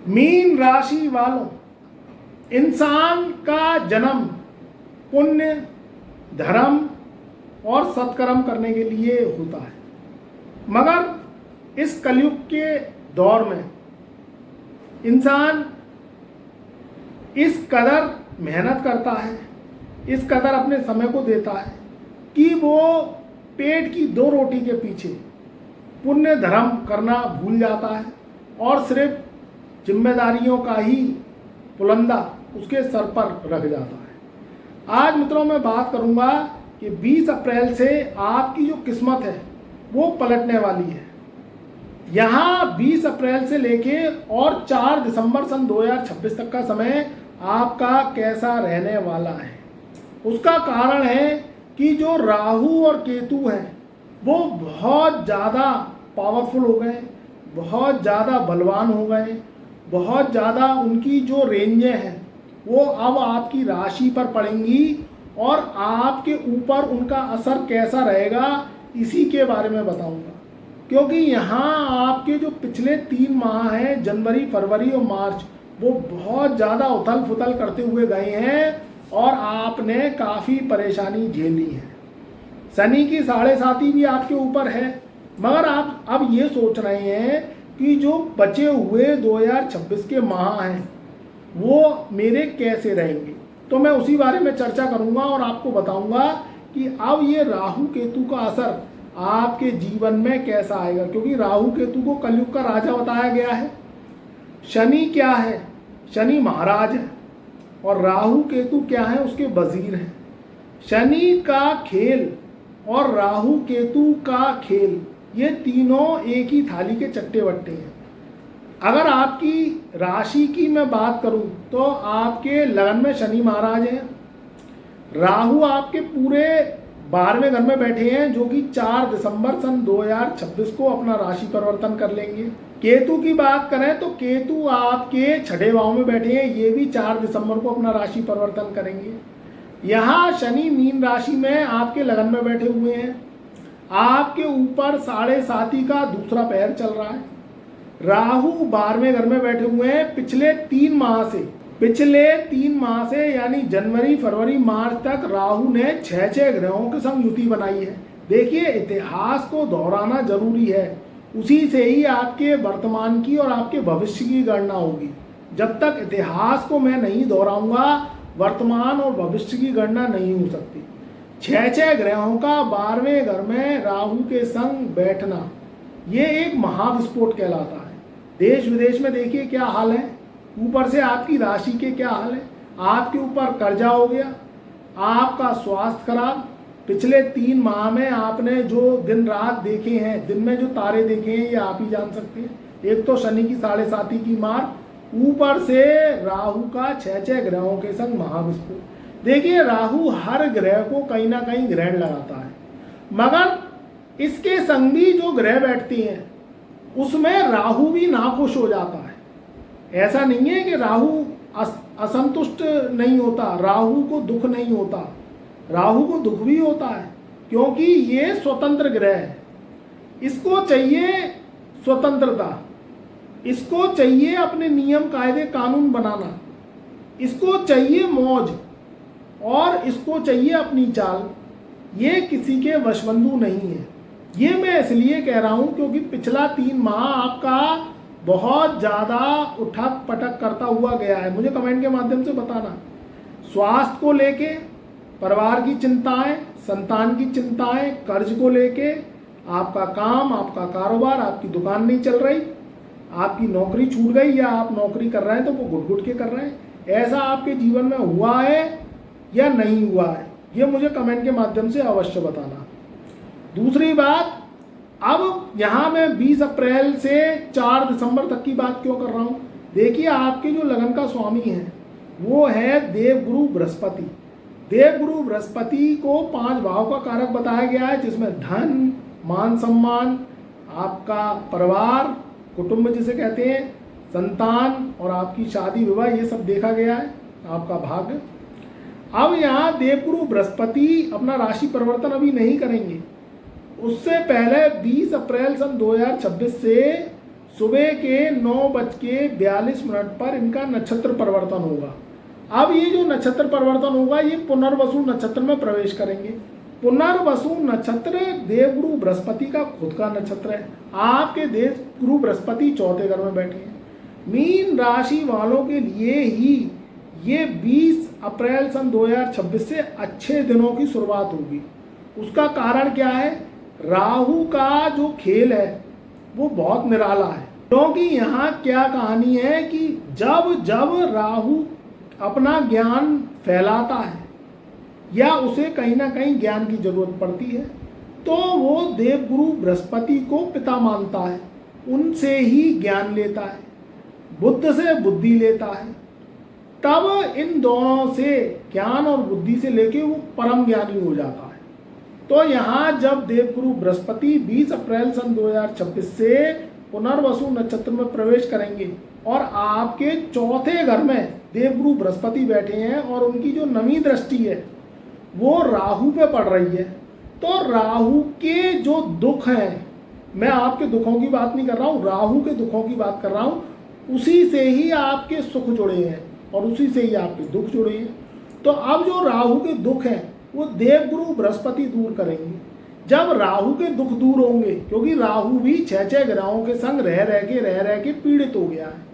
Mean राशि वालों, इंसान का जन्म पुण्य, धर्म और सत्कर्म करने के लिए होता है, मगर इस कलयुग के दौर में इंसान इस कदर मेहनत करता है, इस कदर अपने समय को देता है कि वो पेट की दो रोटी के पीछे पुण्य धर्म करना भूल जाता है और सिर्फ जिम्मेदारियों का ही पुलंदा उसके सर पर रख जाता है। आज मित्रों मैं बात करूंगा कि 20 अप्रैल से आपकी जो किस्मत है वो पलटने वाली है। यहाँ 20 अप्रैल से लेके और 4 दिसंबर सन 2026 तक का समय आपका कैसा रहने वाला है। उसका कारण है कि जो राहु और केतु हैं वो बहुत ज़्यादा पावरफुल हो गए, बहुत ज़्यादा बलवान हो गए, बहुत ज़्यादा उनकी जो रेंजें हैं वो अब आपकी राशि पर पड़ेंगी और आपके ऊपर उनका असर कैसा रहेगा इसी के बारे में बताऊंगा। क्योंकि यहाँ आपके जो पिछले 3 माह हैं, जनवरी, फरवरी और मार्च, वो बहुत ज़्यादा उथल पुथल करते हुए गए हैं और आपने काफ़ी परेशानी झेली है। शनि की 7.5 भी आपके ऊपर है, मगर आप अब ये सोच रहे हैं कि जो बचे हुए 2026 के माह हैं वो मेरे कैसे रहेंगे। तो मैं उसी बारे में चर्चा करूंगा और आपको बताऊंगा कि अब ये राहु केतु का असर आपके जीवन में कैसा आएगा। क्योंकि राहु केतु को कलयुग का राजा बताया गया है। शनि क्या है? शनि महाराज है और राहु केतु क्या है? उसके वजीर हैं। शनि का खेल और राहु केतु का खेल, ये तीनों एक ही थाली के चट्टे बट्टे हैं। अगर आपकी राशि की मैं बात करूं तो आपके लगन में शनि महाराज हैं, राहु आपके पूरे 12वें घर में बैठे हैं जो कि 4 दिसंबर सन 2026 को अपना राशि परिवर्तन कर लेंगे। केतु की बात करें तो केतु आपके 6ठे भाव में बैठे हैं, ये भी 4 दिसंबर को अपना राशि परिवर्तन करेंगे। यहाँ शनि मीन राशि में आपके लगन में बैठे हुए हैं, आपके ऊपर 7.5 का दूसरा पैर चल रहा है। राहु 12वें घर में बैठे हुए हैं पिछले 3 माह से यानी जनवरी, फरवरी, मार्च तक राहु ने 6 ग्रहों के संग युति बनाई है। देखिए, इतिहास को दोहराना जरूरी है, उसी से ही आपके वर्तमान की और आपके भविष्य की गणना होगी। जब तक इतिहास को मैं नहीं दोहराऊंगा वर्तमान और भविष्य की गणना नहीं हो सकती। 6 ग्रहों का 12वें घर में राहु के संग बैठना ये एक महाविस्फोट कहलाता है। देश विदेश में देखिए क्या हाल है, ऊपर से आपकी राशि के क्या हाल है। आपके ऊपर कर्जा हो गया, आपका स्वास्थ्य खराब। पिछले 3 माह में आपने जो दिन रात देखे हैं, दिन में जो तारे देखे हैं, ये आप ही जान सकते हैं। एक तो शनि की 7.5 की मार, ऊपर से राहु का 6 ग्रहों के संग महाविस्फोट। देखिए, राहु हर ग्रह को कहीं ना कहीं ग्रहण लगाता है, मगर इसके संग भी जो ग्रह बैठते हैं उसमें राहु भी नाखुश हो जाता है। ऐसा नहीं है कि राहु असंतुष्ट नहीं होता, राहु को दुख नहीं होता, राहु को दुख भी होता है क्योंकि ये स्वतंत्र ग्रह है। इसको चाहिए स्वतंत्रता, इसको चाहिए अपने नियम कायदे कानून बनाना, इसको चाहिए मौज और इसको चाहिए अपनी चाल। ये किसी के वशबंधु नहीं है। ये मैं इसलिए कह रहा हूं क्योंकि पिछला 3 माह आपका बहुत ज़्यादा उठक पटक करता हुआ गया है। मुझे कमेंट के माध्यम से बताना, स्वास्थ्य को लेके, परिवार की चिंताएं, संतान की चिंताएं, कर्ज को लेके, आपका काम, आपका कारोबार, आपकी दुकान नहीं चल रही, आपकी नौकरी छूट गई या आप नौकरी कर रहे हैं तो वो घुट घुट के कर रहे हैं, ऐसा आपके जीवन में हुआ है या नहीं हुआ है, ये मुझे कमेंट के माध्यम से अवश्य बताना। दूसरी बात, अब यहाँ मैं 20 अप्रैल से 4 दिसंबर तक की बात क्यों कर रहा हूँ। देखिए, आपके जो लगन का स्वामी है वो है देवगुरु बृहस्पति। देवगुरु बृहस्पति को 5 भाव का कारक बताया गया है, जिसमें धन, मान सम्मान, आपका परिवार, कुटुंब जिसे कहते हैं, संतान और आपकी शादी विवाह, ये सब देखा गया है, आपका भाग्य। अब यहाँ देवगुरु बृहस्पति अपना राशि परिवर्तन अभी नहीं करेंगे, उससे पहले 20 अप्रैल सन 2026 से सुबह के 9:42 पर इनका नक्षत्र परिवर्तन होगा। अब ये जो नक्षत्र परिवर्तन होगा ये पुनर्वसु नक्षत्र में प्रवेश करेंगे। पुनर्वसु नक्षत्र देवगुरु बृहस्पति का खुद का नक्षत्र है। आपके देवगुरु बृहस्पति चौथे घर में बैठे हैं। मीन राशि वालों के लिए ही ये 20 अप्रैल सन 2026 से अच्छे दिनों की शुरुआत होगी। उसका कारण क्या है? राहु का जो खेल है वो बहुत निराला है। क्योंकि यहाँ क्या कहानी है कि जब जब राहु अपना ज्ञान फैलाता है या उसे कहीं ना कहीं ज्ञान की जरूरत पड़ती है तो वो देवगुरु बृहस्पति को पिता मानता है, उनसे ही ज्ञान लेता है, बुद्ध से बुद्धि लेता है। तब इन दोनों से ज्ञान और बुद्धि से लेके वो परम ज्ञानी हो जाता है। तो यहाँ जब देवगुरु बृहस्पति 20 अप्रैल सन 2026 से पुनर्वसु नक्षत्र में प्रवेश करेंगे और आपके चौथे घर में देवगुरु बृहस्पति बैठे हैं और उनकी जो नवी दृष्टि है वो राहु पे पड़ रही है, तो राहु के जो दुख हैं, मैं आपके दुखों की बात नहीं कर रहा हूँ, राहु के दुखों की बात कर रहा हूँ, उसी से ही आपके सुख जुड़े हैं और उसी से ही आपके दुख जुड़े हैं। तो अब जो राहु के दुख हैं वो देवगुरु बृहस्पति दूर करेंगे। जब राहु के दुख दूर होंगे, क्योंकि राहु भी 6 ग्रहों के संग रह के पीड़ित हो गया है,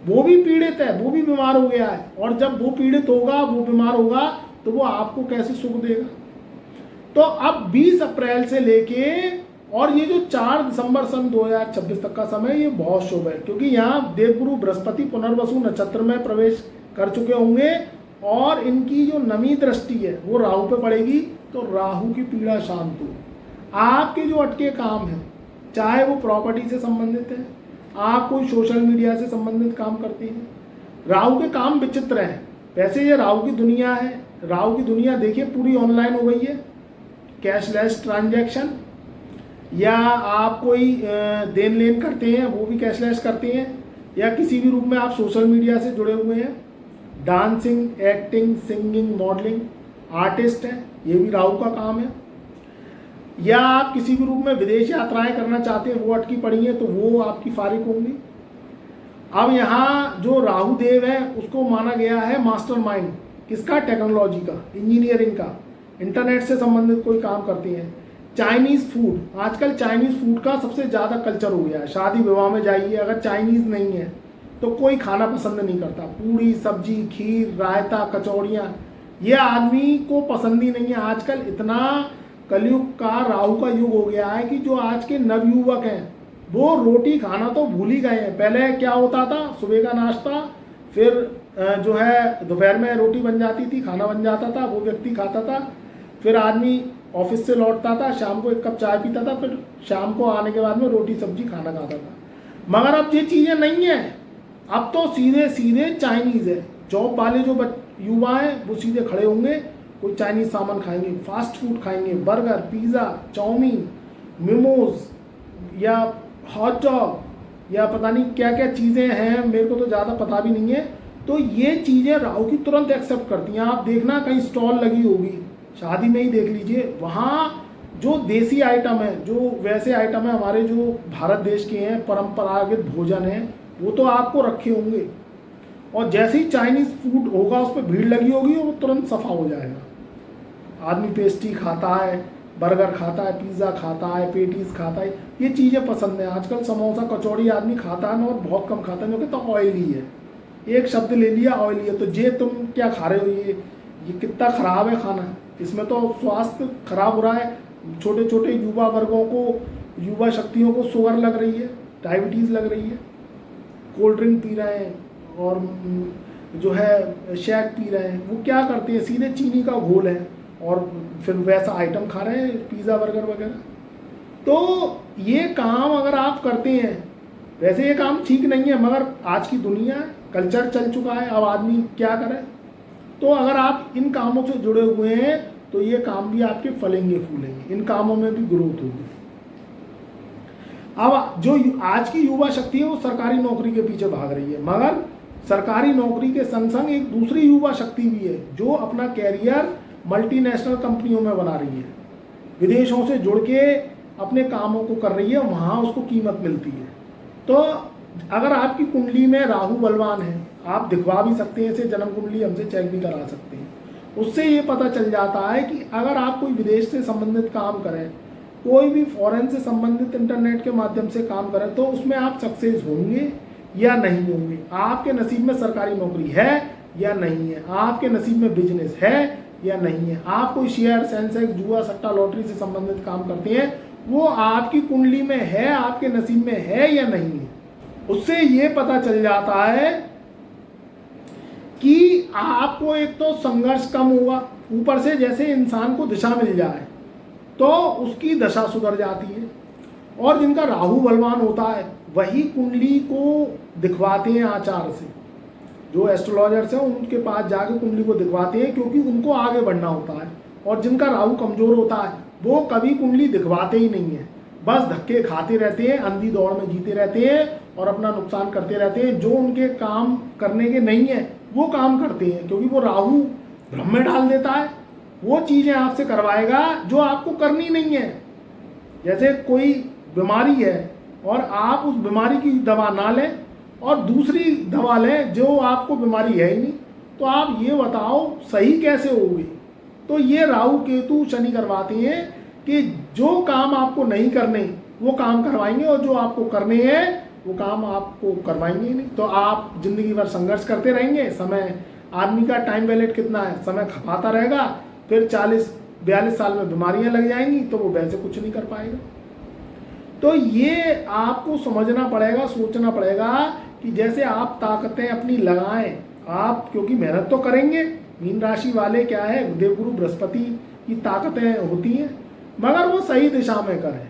वो भी पीड़ित है, वो भी बीमार हो गया है, और जब वो पीड़ित होगा, वो बीमार होगा, तो वो आपको कैसे सुख देगा। तो अब 20 अप्रैल से लेके और ये जो 4 दिसंबर सन 2026 तक का समय ये बहुत शुभ है, क्योंकि यहाँ देवगुरु बृहस्पति पुनर्वसु नक्षत्र में प्रवेश कर चुके होंगे और इनकी जो नवी दृष्टि है वो राहु पे पड़ेगी, तो राहु की पीड़ा शांत हो। आपके जो अटके काम हैं, चाहे वो प्रॉपर्टी से संबंधित है, आप कोई सोशल मीडिया से संबंधित काम करते हैं, राहु के काम विचित्र हैं। वैसे ये राहु की दुनिया है, राहु की दुनिया देखिए पूरी ऑनलाइन हो गई है, कैशलेस ट्रांजैक्शन, या आप कोई देन लेन करते हैं वो भी कैशलेस करते हैं, या किसी भी रूप में आप सोशल मीडिया से जुड़े हुए हैं, dancing, acting, singing, modelling, artist हैं, ये भी राहु का काम है, या आप किसी भी रूप में विदेश यात्राएं करना चाहते हैं वो अटकी पड़ी हैं तो वो आपकी फारिग होंगी। अब यहाँ जो राहु देव है उसको माना गया है मास्टरमाइंड, किसका? टेक्नोलॉजी का, इंजीनियरिंग का, इंटरनेट से संबंधित कोई काम करते हैं। चाइनीज़ फूड, आजकल चाइनीज़ फूड का सबसे ज़्यादा कल्चर हो गया है। शादी विवाह में जाइए, अगर चाइनीज़ नहीं है तो कोई खाना पसंद नहीं करता। पूरी सब्जी, खीर, रायता, कचौड़ियाँ, ये आदमी को पसंद ही नहीं है। आजकल इतना कलयुग का, राहु का युग हो गया है कि जो आज के नवयुवक हैं वो रोटी खाना तो भूल ही गए हैं। पहले क्या होता था? सुबह का नाश्ता, फिर जो है दोपहर में रोटी बन जाती थी, खाना बन जाता था, वो व्यक्ति खाता था, फिर आदमी ऑफिस से लौटता था, शाम को 1 कप चाय पीता था, फिर शाम को आने के बाद में रोटी सब्जी खाना खाता था। मगर अब ये चीज़ें नहीं हैं, अब तो सीधे सीधे चाइनीज़ है। जॉब वाले जो युवा हैं वो सीधे खड़े होंगे, कोई चाइनीज़ सामान खाएंगे, फास्ट फूड खाएंगे, बर्गर, पिज़्ज़ा, चाउमीन, मोमोज या हॉट डॉग या पता नहीं क्या क्या चीज़ें हैं, मेरे को तो ज़्यादा पता भी नहीं है। तो ये चीज़ें राहु की तुरंत एक्सेप्ट करती हैं। आप देखना कहीं स्टॉल लगी होगी, शादी में ही देख लीजिए, वहाँ जो देसी आइटम है, जो वैसे आइटम है हमारे जो भारत देश के हैं, परंपरागत भोजन है, वो तो आपको रखे होंगे, और जैसे ही चाइनीज़ फूड होगा उस पर भीड़ लगी होगी वो तुरंत सफ़ा हो जाएगा। आदमी पेस्ट्री खाता है, बर्गर खाता है, पिज़्ज़ा खाता है, पेटीज खाता है, ये चीज़ें पसंद है। आजकल समोसा, कचौड़ी आदमी खाता है और बहुत कम खाता है, क्योंकि तो ऑयली है। एक शब्द ले लिया, ऑयली है, तो ये तुम क्या खा रहे हो, ये कितना ख़राब है खाना, इसमें तो स्वास्थ्य खराब हो रहा है। छोटे छोटे युवा वर्गों को, युवा शक्तियों को शुगर लग रही है, डायबिटीज़ लग रही है, कोल्ड ड्रिंक पी रहे हैं और जो है शेक पी रहे हैं। वो क्या करते हैं, सीधे चीनी का घोल है और फिर वैसा आइटम खा रहे हैं, पिज़्ज़ा, बर्गर वगैरह। तो ये काम अगर आप करते हैं, वैसे ये काम ठीक नहीं है, मगर आज की दुनिया, कल्चर चल चुका है, अब आदमी क्या करे। तो अगर आप इन कामों से जुड़े हुए हैं तो ये काम भी आपके फलेंगे फूलेंगे, इन कामों में भी ग्रोथ होगी। अब जो आज की युवा शक्ति है वो सरकारी नौकरी के पीछे भाग रही है, मगर सरकारी नौकरी के संग संग एक दूसरी युवा शक्ति भी है जो अपना कैरियर मल्टीनेशनल कंपनियों में बना रही है, विदेशों से जुड़ के अपने कामों को कर रही है, वहाँ उसको कीमत मिलती है। तो अगर आपकी कुंडली में राहु बलवान है, आप दिखवा भी सकते हैं इसे, जन्म कुंडली हमसे चेक भी करा सकते हैं। उससे ये पता चल जाता है कि अगर आप कोई विदेश से संबंधित काम करें, कोई भी फॉरेन से संबंधित इंटरनेट के माध्यम से काम करें, तो उसमें आप सक्सेस होंगे या नहीं होंगे, आपके नसीब में सरकारी नौकरी है या नहीं है, आपके नसीब में बिजनेस है या नहीं है, आप कोई शेयर, सेंसेक्स, जुआ, सट्टा, लॉटरी से संबंधित काम करते हैं, वो आपकी कुंडली में है, आपके नसीब में है या नहीं है। उससे ये पता चल जाता है कि आपको एक तो संघर्ष कम हुआ, ऊपर से जैसे इंसान को दिशा मिल जाए तो उसकी दशा सुधर जाती है। और जिनका राहु बलवान होता है वही कुंडली को दिखवाते हैं आचार से, जो एस्ट्रोलॉजर्स हैं उनके पास जाके कुंडली को दिखवाते हैं, क्योंकि उनको आगे बढ़ना होता है। और जिनका राहु कमजोर होता है वो कभी कुंडली दिखवाते ही नहीं है, बस धक्के खाते रहते हैं, अंधी दौड़ में जीते रहते हैं और अपना नुकसान करते रहते हैं। जो उनके काम करने के नहीं है वो काम करते हैं, क्योंकि वो राहु भ्रम में डाल देता है, वो चीज़ें आपसे करवाएगा जो आपको करनी नहीं है। जैसे कोई बीमारी है और आप उस बीमारी की दवा ना लें और दूसरी दवा लें जो आपको बीमारी है ही नहीं, तो आप ये बताओ सही कैसे होगी। तो ये राहु केतु शनि करवाते हैं कि जो काम आपको नहीं करने वो काम करवाएंगे और जो आपको करने हैं वो काम आपको करवाएंगे ही नहीं। तो आप जिंदगी भर संघर्ष करते रहेंगे, समय, आदमी का टाइम वैलेट कितना है, समय खपाता रहेगा, फिर 40-42 साल में बीमारियां लग जाएंगी तो वो वैसे कुछ नहीं कर पाएगा। तो ये आपको समझना पड़ेगा, सोचना पड़ेगा कि जैसे आप ताकतें अपनी लगाएं, आप क्योंकि मेहनत तो करेंगे। मीन राशि वाले क्या है, देवगुरु बृहस्पति की ताकतें होती हैं, मगर वो सही दिशा में करें,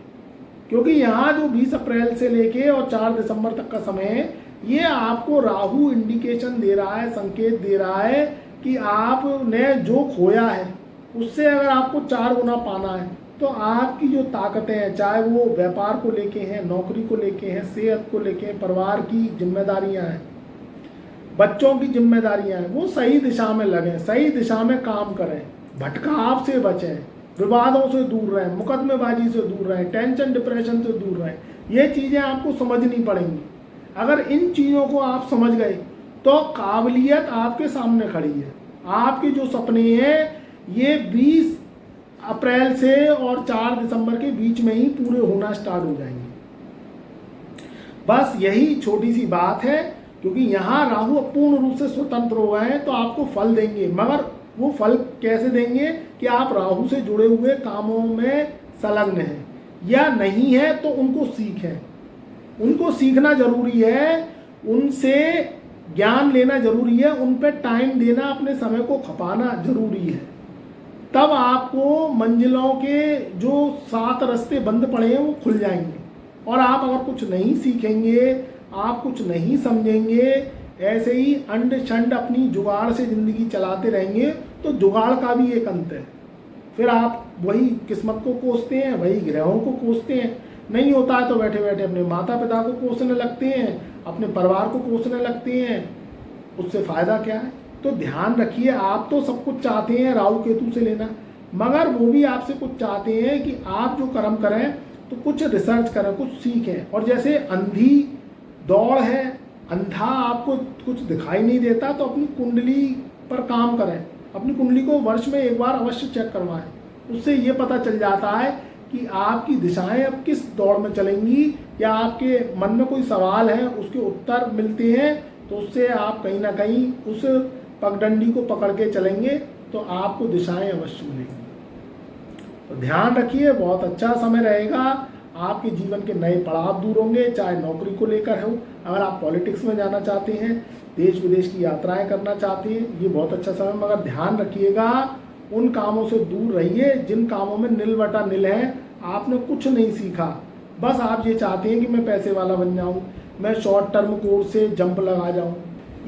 क्योंकि यहाँ जो 20 अप्रैल से लेके और 4 दिसंबर तक का समय है, ये आपको राहु इंडिकेशन दे रहा है, संकेत दे रहा है कि आपने जो खोया है उससे अगर आपको 4 गुना पाना है तो आपकी जो ताकतें हैं, चाहे वो व्यापार को लेके हैं, नौकरी को लेके हैं, सेहत को लेके हैं, परिवार की जिम्मेदारियां हैं, बच्चों की जिम्मेदारियां हैं, वो सही दिशा में लगें, सही दिशा में काम करें, भटकाव से बचें, विवादों से दूर रहें, मुकदमेबाजी से दूर रहें, टेंशन डिप्रेशन से दूर रहें। ये चीज़ें आपको समझनी पड़ेंगी। अगर इन चीज़ों को आप समझ गए तो काबिलियत आपके सामने खड़ी है। आपके जो सपने हैं ये 20 अप्रैल से और 4 दिसंबर के बीच में ही पूरे होना स्टार्ट हो जाएंगे। बस यही छोटी सी बात है, क्योंकि यहाँ राहु पूर्ण रूप से स्वतंत्र हो गए हैं तो आपको फल देंगे, मगर वो फल कैसे देंगे कि आप राहु से जुड़े हुए कामों में संलग्न हैं या नहीं है, तो उनको सीखें, उनको सीखना जरूरी है, उनसे ज्ञान लेना जरूरी है, उन पर टाइम देना, अपने समय को खपाना जरूरी है। तब आपको मंजिलों के जो 7 रास्ते बंद पड़े हैं वो खुल जाएंगे। और आप अगर कुछ नहीं सीखेंगे, आप कुछ नहीं समझेंगे, ऐसे ही अंड शंड अपनी जुगाड़ से ज़िंदगी चलाते रहेंगे तो जुगाड़ का भी एक अंत है। फिर आप वही किस्मत को कोसते हैं, वही ग्रहों को कोसते हैं, नहीं होता है तो बैठे बैठे अपने माता पिता को कोसने लगते हैं, अपने परिवार को कोसने लगते हैं, उससे फ़ायदा क्या है। तो ध्यान रखिए, आप तो सब कुछ चाहते हैं राहु केतु से लेना, मगर वो भी आपसे कुछ चाहते हैं कि आप जो कर्म करें तो कुछ रिसर्च करें, कुछ सीखें। और जैसे अंधी दौड़ है, अंधा आपको कुछ दिखाई नहीं देता, तो अपनी कुंडली पर काम करें, अपनी कुंडली को वर्ष में एक बार अवश्य चेक करवाएं। उससे ये पता चल जाता है कि आपकी दिशाएं अब किस दौड़ में चलेंगी, या आपके मन में कोई सवाल है उसके उत्तर मिलते हैं, तो उससे आप कहीं ना कहीं उस पगडंडी को पकड़ के चलेंगे तो आपको दिशाएं अवश्य मिलेंगी। तो ध्यान रखिए, बहुत अच्छा समय रहेगा, आपके जीवन के नए पड़ाव दूर होंगे, चाहे नौकरी को लेकर हो, अगर आप पॉलिटिक्स में जाना चाहते हैं, देश विदेश की यात्राएं करना चाहते हैं, ये बहुत अच्छा समय। मगर ध्यान रखिएगा, उन कामों से दूर रहिए जिन कामों में नील बटा नील है, आपने कुछ नहीं सीखा, बस आप ये चाहते हैं कि मैं पैसे वाला बन जाऊं, मैं शॉर्ट टर्म कोर्स से जंप लगा जाऊं।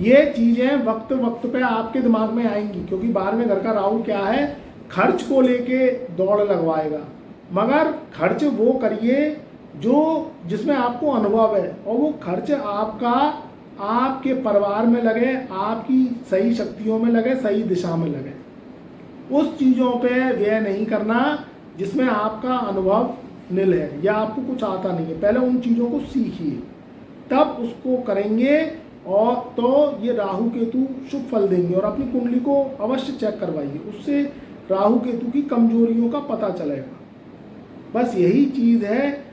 ये चीज़ें वक्त वक्त पे आपके दिमाग में आएंगी, क्योंकि 12वें घर का राहु क्या है, खर्च को लेके दौड़ लगवाएगा। मगर खर्च वो करिए जो जिसमें आपको अनुभव है, और वो खर्च आपका आपके परिवार में लगे, आपकी सही शक्तियों में लगे, सही दिशा में लगे। उस चीज़ों पे व्यय नहीं करना जिसमें आपका अनुभव नील है या आपको कुछ आता नहीं है। पहले उन चीज़ों को सीखिए, तब उसको करेंगे और तो ये राहु केतु शुभ फल देंगे। और अपनी कुंडली को अवश्य चेक करवाइए, उससे राहु केतु की कमजोरियों का पता चलेगा। बस यही चीज़ है,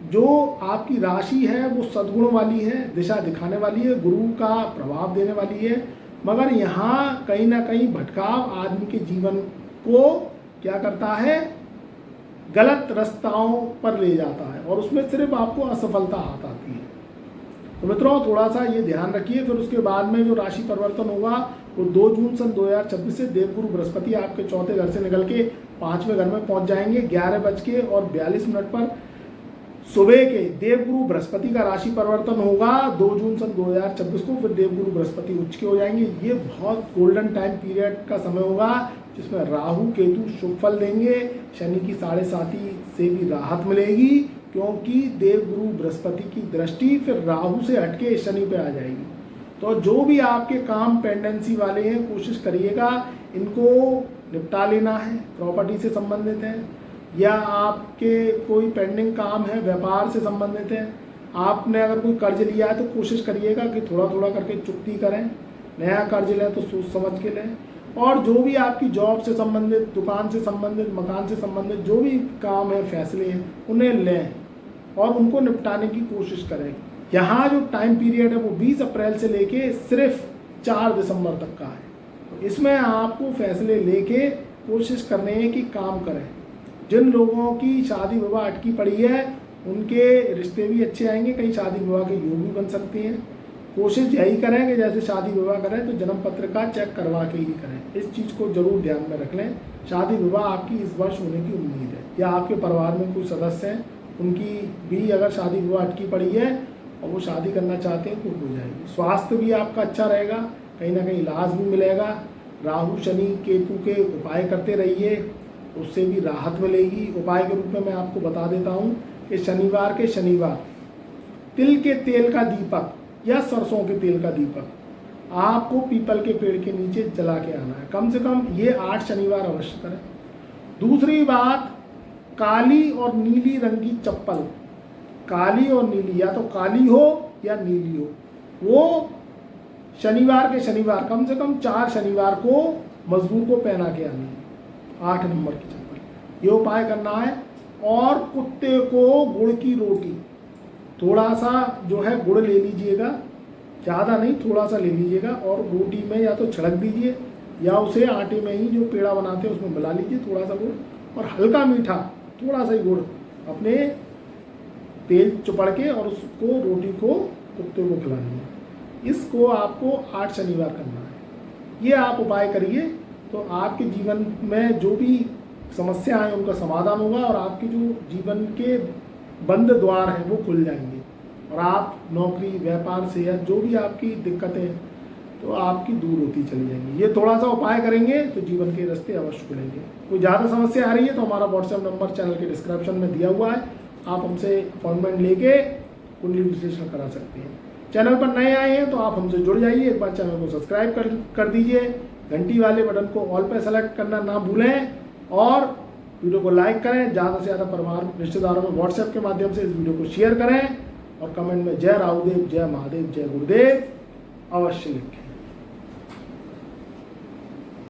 जो आपकी राशि है वो सद्गुण वाली है, दिशा दिखाने वाली है, गुरु का प्रभाव देने वाली है, मगर यहाँ कहीं ना कहीं भटकाव आदमी के जीवन को क्या करता है, गलत रास्ताओं पर ले जाता है और उसमें सिर्फ आपको असफलता हाथ आती है। तो मित्रों थोड़ा सा ये ध्यान रखिए। फिर उसके बाद में जो राशि परिवर्तन होगा वो 2 जून सन 2026 से देवगुरु बृहस्पति आपके चौथे घर से निकल के 5वें घर में पहुंच जाएंगे। 11:42 पर सुबह के देवगुरु बृहस्पति का राशि परिवर्तन होगा 2 जून सन 2026 को। फिर देवगुरु बृहस्पति उच्च के हो जाएंगे। ये बहुत गोल्डन टाइम पीरियड का समय होगा जिसमें राहु केतु शुभ फल देंगे। शनि की 7.5 से भी राहत मिलेगी, क्योंकि देवगुरु बृहस्पति की दृष्टि फिर राहु से हटके शनि पे आ जाएगी। तो जो भी आपके काम पेंडेंसी वाले हैं, कोशिश करिएगा इनको निपटा लेना है। प्रॉपर्टी से संबंधित है या आपके कोई पेंडिंग काम है, व्यापार से संबंधित है, आपने अगर कोई कर्ज लिया है तो कोशिश करिएगा कि थोड़ा थोड़ा करके चुकती करें। नया कर्ज लें तो सोच समझ के लें। और जो भी आपकी जॉब से संबंधित, दुकान से संबंधित, मकान से संबंधित जो भी काम है, फैसले हैं, उन्हें लें और उनको निपटाने की कोशिश करें। यहाँ जो टाइम पीरियड है वो 20 अप्रैल से लेके सिर्फ 4 दिसंबर तक का है। तो इसमें आपको फैसले लेके कोशिश करने हैं कि काम करें। जिन लोगों की शादी विवाह अटकी पड़ी है उनके रिश्ते भी अच्छे आएंगे, कहीं शादी विवाह के योग भी बन सकते हैं। कोशिश यही करें कि जैसे शादी विवाह करें तो जन्म पत्र का चेक करवा के ही करें। इस चीज़ को जरूर ध्यान में रख लें। शादी विवाह आपकी इस वर्ष होने की उम्मीद है, या आपके परिवार में कोई सदस्य हैं उनकी भी अगर शादी विवाह अटकी पड़ी है और वो शादी करना चाहते हैं तो हो जाएगी। स्वास्थ्य भी आपका अच्छा रहेगा, कहीं ना कहीं इलाज भी मिलेगा। राहु शनि केतु के उपाय करते रहिए, उससे भी राहत मिलेगी। उपाय के रूप में मैं आपको बता देता हूँ कि शनिवार के शनिवार तिल के तेल का दीपक या सरसों के तेल का दीपक आपको पीपल के पेड़ के नीचे जला के आना है। कम से कम ये 8 शनिवार अवश्य करें। दूसरी बात, काली और नीली रंग की चप्पल, काली और नीली, या तो काली हो या नीली हो, वो शनिवार के शनिवार कम से कम 4 शनिवार को मजदूर को पहना के आनी है। 8 नंबर की चप्पल, ये उपाय करना है। और कुत्ते को गुड़ की रोटी, थोड़ा सा जो है गुड़ ले लीजिएगा, ज़्यादा नहीं, थोड़ा सा ले लीजिएगा और रोटी में या तो छिड़क दीजिए या उसे आटे में ही जो पेड़ा बनाते हैं उसमें मिला लीजिए थोड़ा सा गुड़, और हल्का मीठा थोड़ा सा ही गुड़ अपने तेल चुपड़ के और उसको रोटी को कुत्ते को खिलानी है। इसको आपको 8 शनिवार करना है। ये आप उपाय करिए तो आपके जीवन में जो भी समस्या है उनका समाधान होगा और आपके जो जीवन के बंद द्वार हैं वो खुल जाएंगे और आप नौकरी, व्यापार, सेहत, जो भी आपकी दिक्कतें तो आपकी दूर होती चली जाएंगी। ये थोड़ा सा उपाय करेंगे तो जीवन के रास्ते अवश्य खुलेंगे। कोई ज़्यादा समस्या आ रही है तो हमारा व्हाट्सएप नंबर चैनल के डिस्क्रिप्शन में दिया हुआ है, आप हमसे अपॉइंटमेंट लेके कुंडली विश्लेषण करा सकते हैं। चैनल पर नए आए हैं तो आप हमसे जुड़ जाइए, एक बार चैनल को सब्सक्राइब कर दीजिए, घंटी वाले बटन को ऑल पे सेलेक्ट करना ना भूलें और वीडियो को लाइक करें। ज़्यादा से ज़्यादा परिवार रिश्तेदारों में व्हाट्सएप के माध्यम से इस वीडियो को शेयर करें और कमेंट में जय राहुदेव, जय महादेव, जय गुरुदेव अवश्य लिखें।